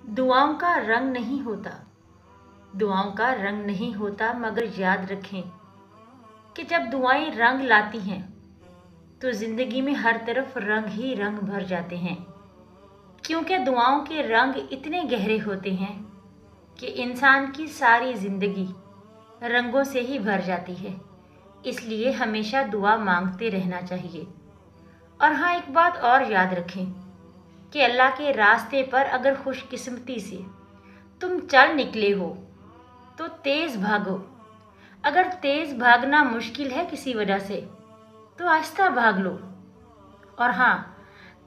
दुआओं का रंग नहीं होता, दुआओं का रंग नहीं होता, मगर याद रखें कि जब दुआएं रंग लाती हैं तो जिंदगी में हर तरफ रंग ही रंग भर जाते हैं। क्योंकि दुआओं के रंग इतने गहरे होते हैं कि इंसान की सारी जिंदगी रंगों से ही भर जाती है। इसलिए हमेशा दुआ मांगते रहना चाहिए। और हाँ, एक बात और याद रखें कि अल्लाह के रास्ते पर अगर खुशकिस्मती से तुम चल निकले हो तो तेज भागो। अगर तेज भागना मुश्किल है किसी वजह से तो आहिस्ता भाग लो। और हाँ,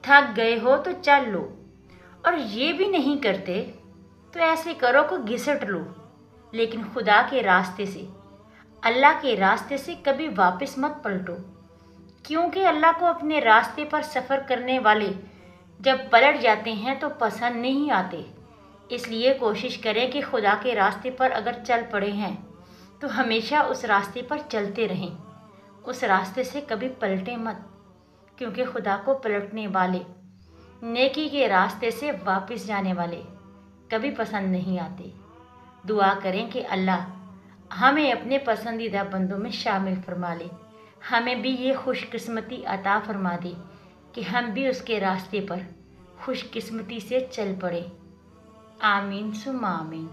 थक गए हो तो चल लो। और ये भी नहीं करते तो ऐसे करो कि घिसट लो, लेकिन खुदा के रास्ते से, अल्लाह के रास्ते से कभी वापस मत पलटो। क्योंकि अल्लाह को अपने रास्ते पर सफ़र करने वाले जब पलट जाते हैं तो पसंद नहीं आते। इसलिए कोशिश करें कि खुदा के रास्ते पर अगर चल पड़े हैं तो हमेशा उस रास्ते पर चलते रहें, उस रास्ते से कभी पलटें मत। क्योंकि खुदा को पलटने वाले, नेकी के रास्ते से वापस जाने वाले कभी पसंद नहीं आते। दुआ करें कि अल्लाह हमें अपने पसंदीदा बंदों में शामिल फरमा ले, हमें भी ये खुशकिस्मती अता फरमा दे कि हम भी उसके रास्ते पर खुशकिस्मती से चल पड़े। आमीन सुम्मा आमीन।